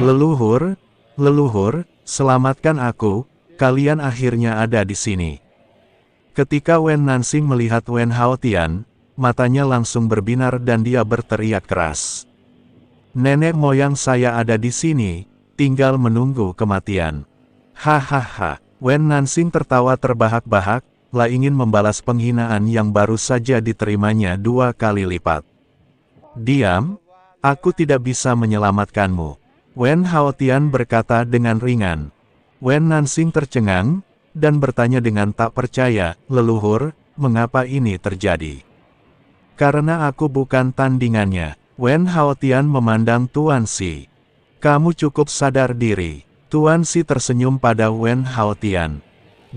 Leluhur, leluhur, selamatkan aku, kalian akhirnya ada di sini. Ketika Wen Nansing melihat Wen Haotian, matanya langsung berbinar dan dia berteriak keras. Nenek moyang saya ada di sini, tinggal menunggu kematian. Hahaha, Wen Nansing tertawa terbahak-bahak, lah ingin membalas penghinaan yang baru saja diterimanya 2 kali lipat. Diam, aku tidak bisa menyelamatkanmu. Wen Haotian berkata dengan ringan. Wen Nansing tercengang, dan bertanya dengan tak percaya, leluhur, mengapa ini terjadi? Karena aku bukan tandingannya. Wen Haotian memandang Tuan Si. Kamu cukup sadar diri. Tuan Si tersenyum pada Wen Haotian.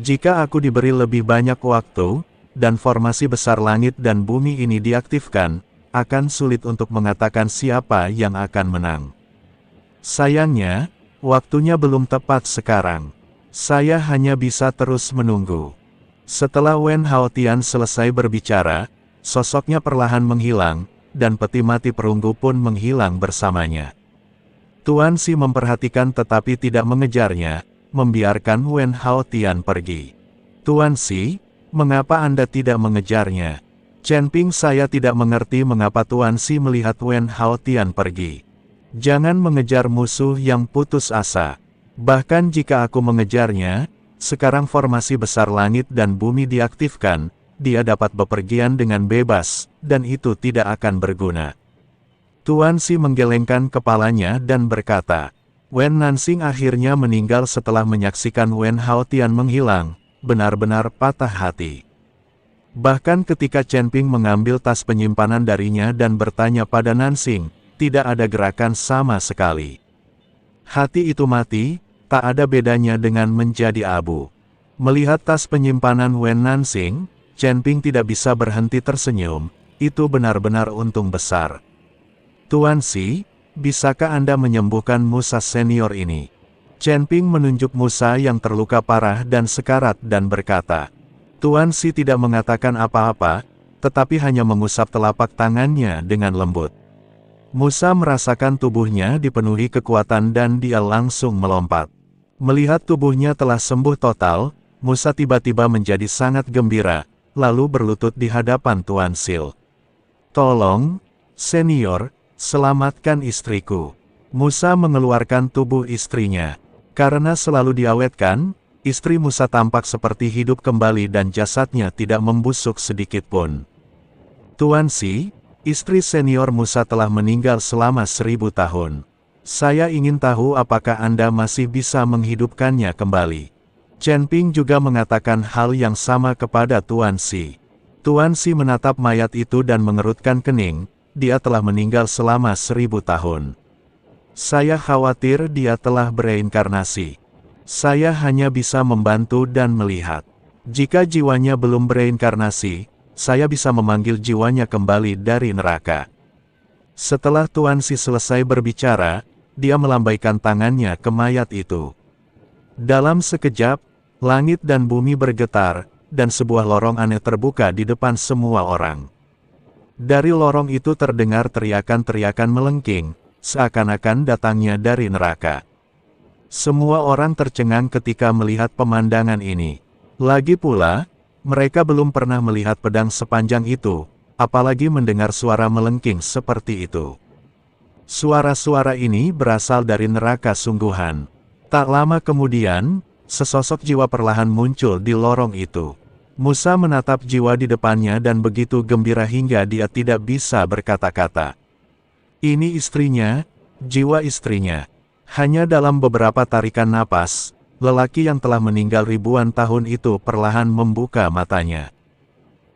Jika aku diberi lebih banyak waktu, dan formasi besar langit dan bumi ini diaktifkan, akan sulit untuk mengatakan siapa yang akan menang. Sayangnya, waktunya belum tepat sekarang. Saya hanya bisa terus menunggu. Setelah Wen Haotian selesai berbicara, sosoknya perlahan menghilang, dan peti mati perunggu pun menghilang bersamanya. Tuan Si memperhatikan tetapi tidak mengejarnya, membiarkan Wen Haotian pergi. Tuan Si, mengapa Anda tidak mengejarnya? Chen Ping, saya tidak mengerti mengapa Tuan Si melihat Wen Haotian pergi. Jangan mengejar musuh yang putus asa. Bahkan jika aku mengejarnya, sekarang formasi besar langit dan bumi diaktifkan, dia dapat bepergian dengan bebas, dan itu tidak akan berguna. Tuan Si menggelengkan kepalanya dan berkata, Wen Nansing akhirnya meninggal setelah menyaksikan Wen Haotian menghilang, benar-benar patah hati. Bahkan ketika Chen Ping mengambil tas penyimpanan darinya dan bertanya pada Nansing, tidak ada gerakan sama sekali. Hati itu mati, tak ada bedanya dengan menjadi abu. Melihat tas penyimpanan Wen Nansing, Chen Ping tidak bisa berhenti tersenyum, itu benar-benar untung besar. Tuan Si, bisakah Anda menyembuhkan Musa senior ini? Chen Ping menunjuk Musa yang terluka parah dan sekarat dan berkata. Tuan Si tidak mengatakan apa-apa, tetapi hanya mengusap telapak tangannya dengan lembut. Musa merasakan tubuhnya dipenuhi kekuatan dan dia langsung melompat. Melihat tubuhnya telah sembuh total, Musa tiba-tiba menjadi sangat gembira, lalu berlutut di hadapan Tuan Sil. Tolong, senior, selamatkan istriku. Musa mengeluarkan tubuh istrinya. Karena selalu diawetkan, istri Musa tampak seperti hidup kembali dan jasadnya tidak membusuk sedikit pun. Tuan Si, istri senior Musa telah meninggal selama 1000 tahun. Saya ingin tahu apakah Anda masih bisa menghidupkannya kembali. Chen Ping juga mengatakan hal yang sama kepada Tuan Si. Tuan Si menatap mayat itu dan mengerutkan kening, dia telah meninggal selama 1000 tahun. Saya khawatir dia telah bereinkarnasi. Saya hanya bisa membantu dan melihat. Jika jiwanya belum bereinkarnasi, saya bisa memanggil jiwanya kembali dari neraka. Setelah Tuan Si selesai berbicara, dia melambaikan tangannya ke mayat itu. Dalam sekejap, langit dan bumi bergetar, dan sebuah lorong aneh terbuka di depan semua orang. Dari lorong itu terdengar teriakan-teriakan melengking, seakan-akan datangnya dari neraka. Semua orang tercengang ketika melihat pemandangan ini. Lagi pula, mereka belum pernah melihat pedang sepanjang itu, apalagi mendengar suara melengking seperti itu. Suara-suara ini berasal dari neraka sungguhan. Tak lama kemudian, sesosok jiwa perlahan muncul di lorong itu. Musa menatap jiwa di depannya dan begitu gembira hingga dia tidak bisa berkata-kata. Ini istrinya, jiwa istrinya. Hanya dalam beberapa tarikan napas, lelaki yang telah meninggal ribuan tahun itu perlahan membuka matanya.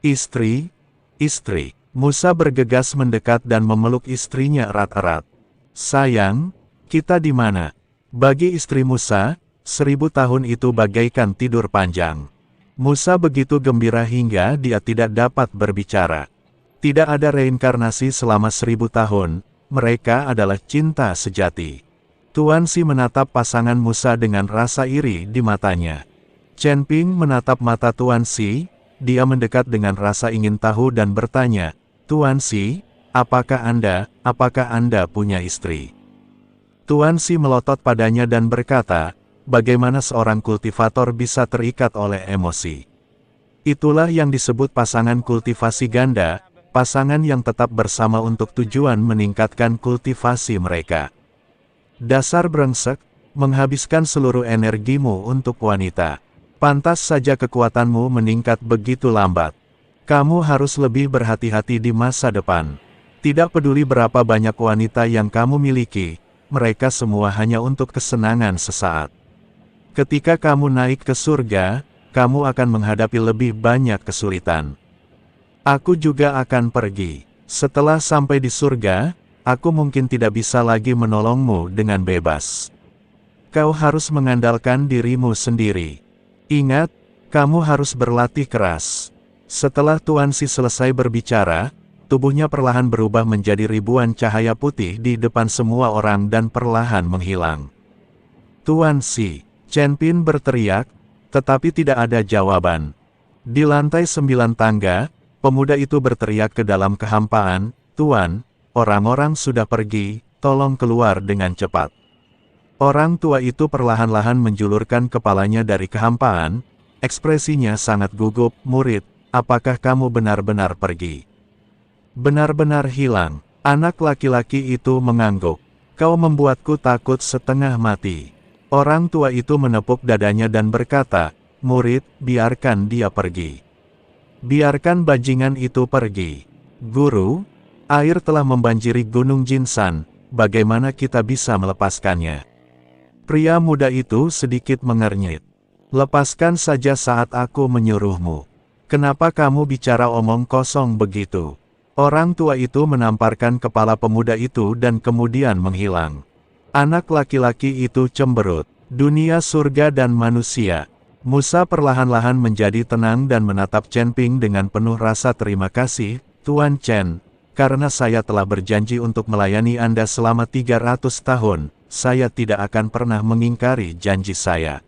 Istri, istri. Musa bergegas mendekat dan memeluk istrinya erat-erat. Sayang, kita di mana? Bagi istri Musa, 1000 tahun itu bagaikan tidur panjang. Musa begitu gembira hingga dia tidak dapat berbicara. Tidak ada reinkarnasi selama 1000 tahun, mereka adalah cinta sejati. Tuan Si menatap pasangan Musa dengan rasa iri di matanya. Chen Ping menatap mata Tuan Si, dia mendekat dengan rasa ingin tahu dan bertanya, Tuan Si, apakah Anda punya istri? Tuan Si melotot padanya dan berkata, bagaimana seorang kultivator bisa terikat oleh emosi? Itulah yang disebut pasangan kultivasi ganda, pasangan yang tetap bersama untuk tujuan meningkatkan kultivasi mereka. Dasar brengsek, menghabiskan seluruh energimu untuk wanita. Pantas saja kekuatanmu meningkat begitu lambat. Kamu harus lebih berhati-hati di masa depan. Tidak peduli berapa banyak wanita yang kamu miliki, mereka semua hanya untuk kesenangan sesaat. Ketika kamu naik ke surga, kamu akan menghadapi lebih banyak kesulitan. Aku juga akan pergi. Setelah sampai di surga, aku mungkin tidak bisa lagi menolongmu dengan bebas. Kau harus mengandalkan dirimu sendiri. Ingat, kamu harus berlatih keras. Setelah Tuan Si selesai berbicara, tubuhnya perlahan berubah menjadi ribuan cahaya putih di depan semua orang dan perlahan menghilang. Tuan Si, Chen Pin berteriak, tetapi tidak ada jawaban. Di lantai 9 tangga, pemuda itu berteriak ke dalam kehampaan, Tuan, orang-orang sudah pergi, tolong keluar dengan cepat. Orang tua itu perlahan-lahan menjulurkan kepalanya dari kehampaan, ekspresinya sangat gugup, murid, apakah kamu benar-benar pergi? Benar-benar hilang. Anak laki-laki itu mengangguk. Kau membuatku takut setengah mati. Orang tua itu menepuk dadanya dan berkata, murid, biarkan dia pergi. Biarkan bajingan itu pergi. Guru, air telah membanjiri Gunung Jinsan, bagaimana kita bisa melepaskannya? Pria muda itu sedikit mengernyit. Lepaskan saja saat aku menyuruhmu. Kenapa kamu bicara omong kosong begitu? Orang tua itu menamparkan kepala pemuda itu dan kemudian menghilang. Anak laki-laki itu cemberut. Dunia surga dan manusia. Musa perlahan-lahan menjadi tenang dan menatap Chen Ping dengan penuh rasa terima kasih, Tuan Chen. Karena saya telah berjanji untuk melayani Anda selama 300 tahun, saya tidak akan pernah mengingkari janji saya.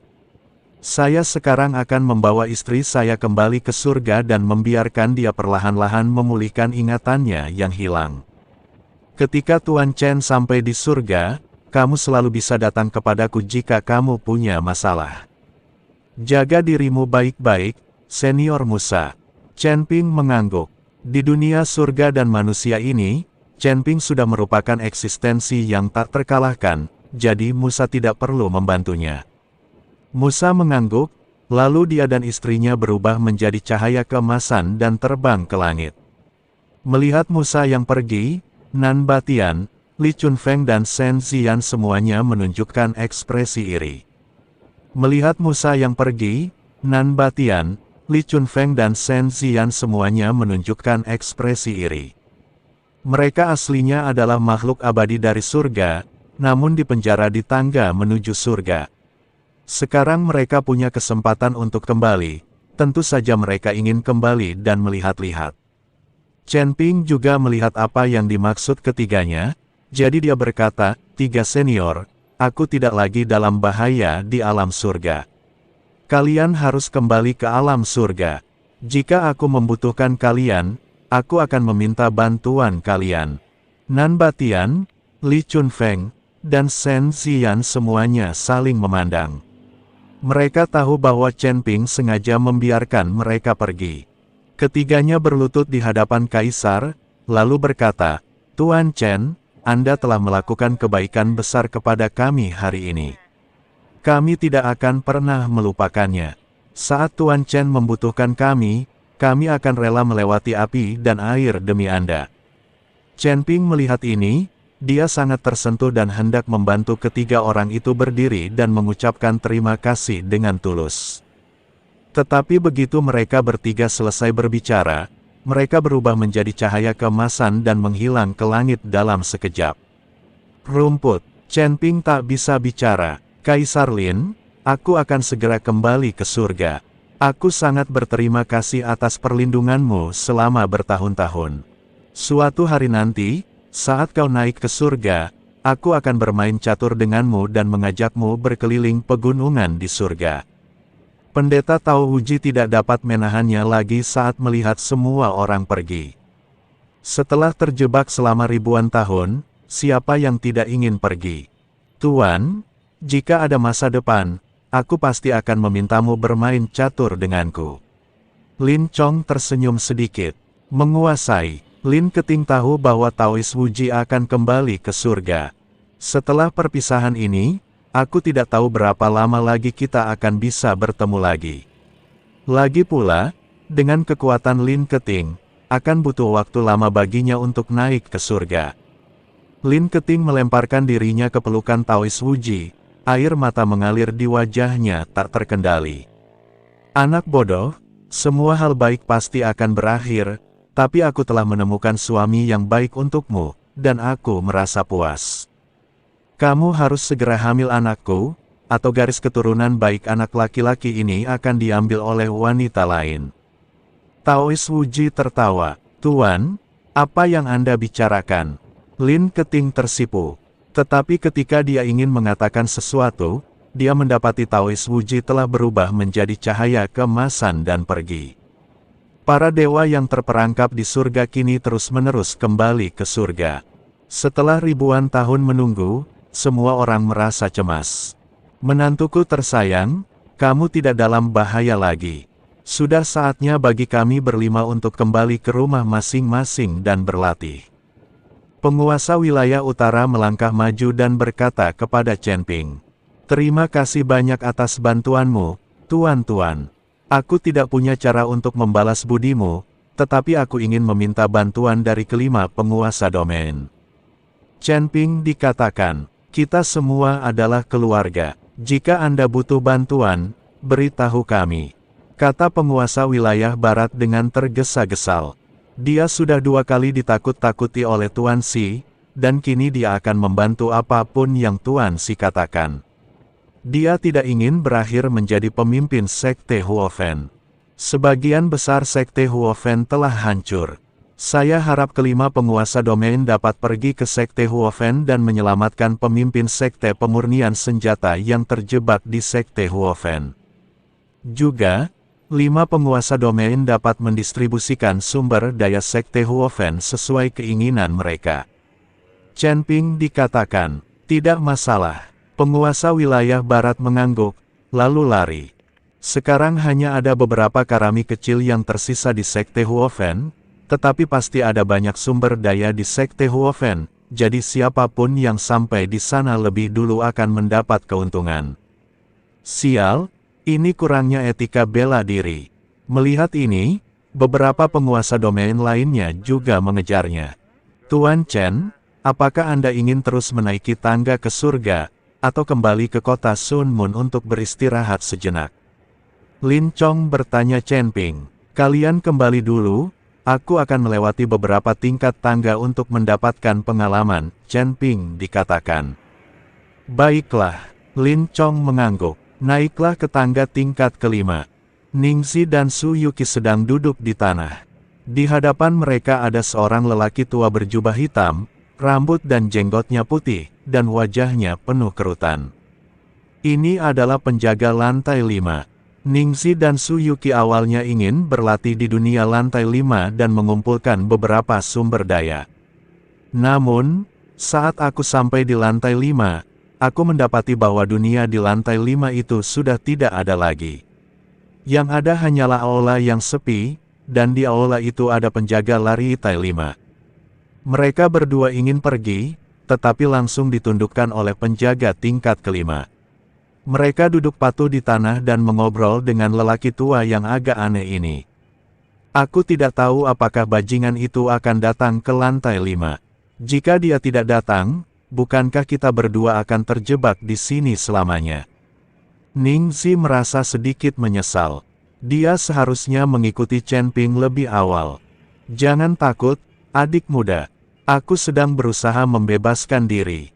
Saya sekarang akan membawa istri saya kembali ke surga dan membiarkan dia perlahan-lahan memulihkan ingatannya yang hilang. Ketika Tuan Chen sampai di surga, kamu selalu bisa datang kepadaku jika kamu punya masalah. Jaga dirimu baik-baik, Senior Musa. Chen Ping mengangguk. Di dunia surga dan manusia ini, Chen Ping sudah merupakan eksistensi yang tak terkalahkan, jadi Musa tidak perlu membantunya. Musa mengangguk, lalu dia dan istrinya berubah menjadi cahaya keemasan dan terbang ke langit. Melihat Musa yang pergi, Nan Batian, Li Chunfeng dan Shen Ziyan semuanya menunjukkan ekspresi iri. Melihat Musa yang pergi, Nan Batian, Li Chunfeng dan Shen Ziyan semuanya menunjukkan ekspresi iri. Mereka aslinya adalah makhluk abadi dari surga, namun dipenjara di tangga menuju surga. Sekarang mereka punya kesempatan untuk kembali, tentu saja mereka ingin kembali dan melihat-lihat. Chen Ping juga melihat apa yang dimaksud ketiganya, jadi dia berkata, tiga senior, aku tidak lagi dalam bahaya di alam surga. Kalian harus kembali ke alam surga. Jika aku membutuhkan kalian, aku akan meminta bantuan kalian. Nan Batian, Li Chunfeng, dan Shen Ziyan semuanya saling memandang. Mereka tahu bahwa Chen Ping sengaja membiarkan mereka pergi. Ketiganya berlutut di hadapan Kaisar, lalu berkata, Tuan Chen, Anda telah melakukan kebaikan besar kepada kami hari ini. Kami tidak akan pernah melupakannya. Saat Tuan Chen membutuhkan kami akan rela melewati api dan air demi Anda. Chen Ping melihat ini, dia sangat tersentuh dan hendak membantu ketiga orang itu berdiri dan mengucapkan terima kasih dengan tulus. Tetapi begitu mereka bertiga selesai berbicara, mereka berubah menjadi cahaya keemasan dan menghilang ke langit dalam sekejap. Rumput, Chen Ping tak bisa bicara. Kaisar Lin, aku akan segera kembali ke surga. Aku sangat berterima kasih atas perlindunganmu selama bertahun-tahun. Suatu hari nanti, saat kau naik ke surga, aku akan bermain catur denganmu dan mengajakmu berkeliling pegunungan di surga. Pendeta Tao Huji tidak dapat menahannya lagi saat melihat semua orang pergi. Setelah terjebak selama ribuan tahun, siapa yang tidak ingin pergi? Tuan, jika ada masa depan, aku pasti akan memintamu bermain catur denganku. Lin Chong tersenyum sedikit. Menguasai, Lin Keting tahu bahwa Taois Wuji akan kembali ke surga. Setelah perpisahan ini, aku tidak tahu berapa lama lagi kita akan bisa bertemu lagi. Lagi pula, dengan kekuatan Lin Keting, akan butuh waktu lama baginya untuk naik ke surga. Lin Keting melemparkan dirinya ke pelukan Taois Wuji, air mata mengalir di wajahnya tak terkendali. Anak bodoh, semua hal baik pasti akan berakhir, tapi aku telah menemukan suami yang baik untukmu, dan aku merasa puas. Kamu harus segera hamil anakku, atau garis keturunan baik anak laki-laki ini akan diambil oleh wanita lain. Taois Wuji tertawa. Tuan, apa yang Anda bicarakan? Lin Keting tersipu. Tetapi ketika dia ingin mengatakan sesuatu, dia mendapati Taois Wuji telah berubah menjadi cahaya keemasan dan pergi. Para dewa yang terperangkap di surga kini terus-menerus kembali ke surga. Setelah ribuan tahun menunggu, semua orang merasa cemas. Menantuku tersayang, kamu tidak dalam bahaya lagi. Sudah saatnya bagi kami berlima untuk kembali ke rumah masing-masing dan berlatih. Penguasa wilayah utara melangkah maju dan berkata kepada Chen Ping, "Terima kasih banyak atas bantuanmu, Tuan-tuan. Aku tidak punya cara untuk membalas budimu, tetapi aku ingin meminta bantuan dari kelima penguasa domain." Chen Ping dikatakan, "Kita semua adalah keluarga. Jika Anda butuh bantuan, beritahu kami," kata penguasa wilayah barat dengan tergesa-gesal. Dia sudah 2 kali ditakut-takuti oleh Tuan Xi, dan kini dia akan membantu apapun yang Tuan Xi katakan. Dia tidak ingin berakhir menjadi pemimpin Sekte Huofen. Sebagian besar Sekte Huofen telah hancur. Saya harap kelima penguasa domain dapat pergi ke Sekte Huofen dan menyelamatkan pemimpin Sekte Pemurnian Senjata yang terjebak di Sekte Huofen. Juga, 5 penguasa domain dapat mendistribusikan sumber daya Sekte Huofen sesuai keinginan mereka. Chen Ping dikatakan, "Tidak masalah." Penguasa wilayah barat mengangguk, lalu lari. Sekarang hanya ada beberapa karami kecil yang tersisa di Sekte Huofen, tetapi pasti ada banyak sumber daya di Sekte Huofen, jadi siapapun yang sampai di sana lebih dulu akan mendapat keuntungan. Sial, ini kurangnya etika bela diri. Melihat ini, beberapa penguasa domain lainnya juga mengejarnya. Tuan Chen, apakah Anda ingin terus menaiki tangga ke surga, atau kembali ke kota Sun Moon untuk beristirahat sejenak? Lin Chong bertanya Chen Ping, "Kalian kembali dulu, aku akan melewati beberapa tingkat tangga untuk mendapatkan pengalaman," Chen Ping dikatakan. "Baiklah," Lin Chong mengangguk. Naiklah ke tangga tingkat kelima. Ningxi dan Su Yuqi sedang duduk di tanah. Di hadapan mereka ada seorang lelaki tua berjubah hitam, rambut dan jenggotnya putih, dan wajahnya penuh kerutan. Ini adalah penjaga lantai 5. Ningxi dan Su Yuqi awalnya ingin berlatih di dunia lantai 5 dan mengumpulkan beberapa sumber daya. Namun, saat aku sampai di lantai 5, aku mendapati bahwa dunia di lantai 5 itu sudah tidak ada lagi. Yang ada hanyalah aula yang sepi, dan di aula itu ada penjaga lantai 5. Mereka berdua ingin pergi, tetapi langsung ditundukkan oleh penjaga tingkat kelima. Mereka duduk patuh di tanah dan mengobrol dengan lelaki tua yang agak aneh ini. Aku tidak tahu apakah bajingan itu akan datang ke lantai 5. Jika dia tidak datang, bukankah kita berdua akan terjebak di sini selamanya? Ningxi merasa sedikit menyesal. Dia seharusnya mengikuti Chen Ping lebih awal. Jangan takut, adik muda. Aku sedang berusaha membebaskan diri.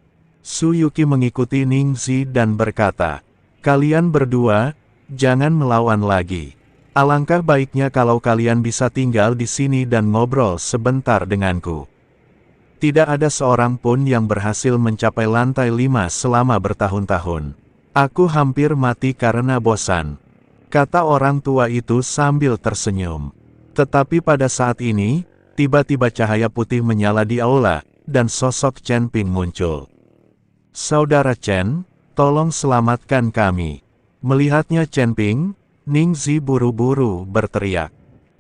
Su Yuqi mengikuti Ningxi dan berkata, "Kalian berdua, jangan melawan lagi. Alangkah baiknya kalau kalian bisa tinggal di sini dan ngobrol sebentar denganku." Tidak ada seorang pun yang berhasil mencapai lantai 5 selama bertahun-tahun. "Aku hampir mati karena bosan," kata orang tua itu sambil tersenyum. Tetapi pada saat ini, tiba-tiba cahaya putih menyala di aula, dan sosok Chen Ping muncul. Saudara Chen, tolong selamatkan kami. Melihatnya Chen Ping, Ning Zi buru-buru berteriak.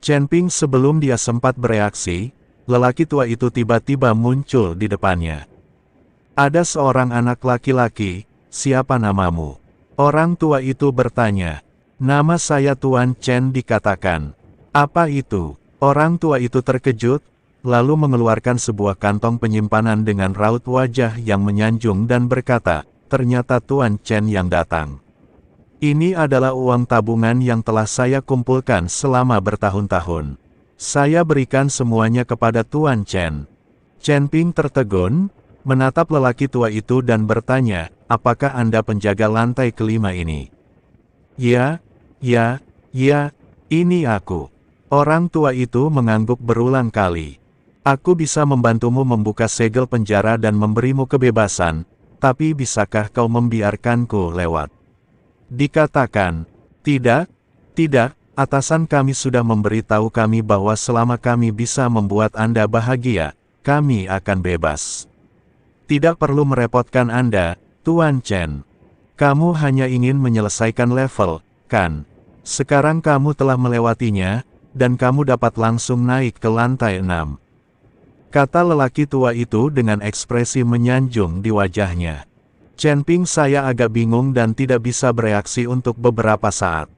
Chen Ping sebelum dia sempat bereaksi, lelaki tua itu tiba-tiba muncul di depannya. Ada seorang anak laki-laki, siapa namamu? Orang tua itu bertanya. Nama saya Tuan Chen dikatakan. Apa itu? Orang tua itu terkejut, lalu mengeluarkan sebuah kantong penyimpanan dengan raut wajah yang menyanjung dan berkata, ternyata Tuan Chen yang datang. Ini adalah uang tabungan yang telah saya kumpulkan selama bertahun-tahun. Saya berikan semuanya kepada Tuan Chen. Chen Ping tertegun, menatap lelaki tua itu dan bertanya, apakah Anda penjaga lantai kelima ini? Ya, ini aku. Orang tua itu mengangguk berulang kali. Aku bisa membantumu membuka segel penjara dan memberimu kebebasan, tapi bisakah kau membiarkanku lewat? Dikatakan, tidak, atasan kami sudah memberitahu kami bahwa selama kami bisa membuat Anda bahagia, kami akan bebas. Tidak perlu merepotkan Anda, Tuan Chen. Kamu hanya ingin menyelesaikan level, kan? Sekarang kamu telah melewatinya, dan kamu dapat langsung naik ke lantai 6. Kata lelaki tua itu dengan ekspresi menyanjung di wajahnya. Chen Ping saya agak bingung dan tidak bisa bereaksi untuk beberapa saat.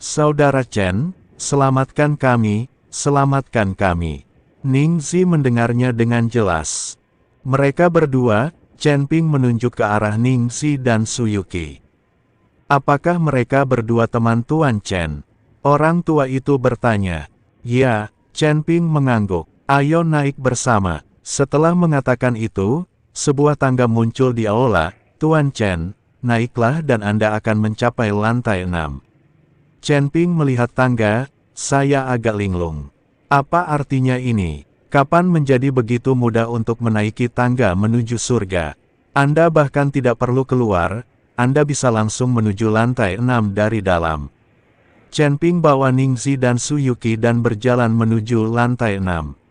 Saudara Chen, selamatkan kami, selamatkan kami. Ning Zi mendengarnya dengan jelas. Mereka berdua, Chen Ping menunjuk ke arah Ning Zi dan Su Yuqi. Apakah mereka berdua teman Tuan Chen? Orang tua itu bertanya. Ya, Chen Ping mengangguk. Ayo naik bersama. Setelah mengatakan itu, sebuah tangga muncul di aula. Tuan Chen, naiklah dan Anda akan mencapai lantai 6. Chen Ping melihat tangga, saya agak linglung. Apa artinya ini? Kapan menjadi begitu mudah untuk menaiki tangga menuju surga? Anda bahkan tidak perlu keluar, Anda bisa langsung menuju lantai 6 dari dalam. Chen Ping bawa Ning Zi dan Su Yuqi dan berjalan menuju lantai 6.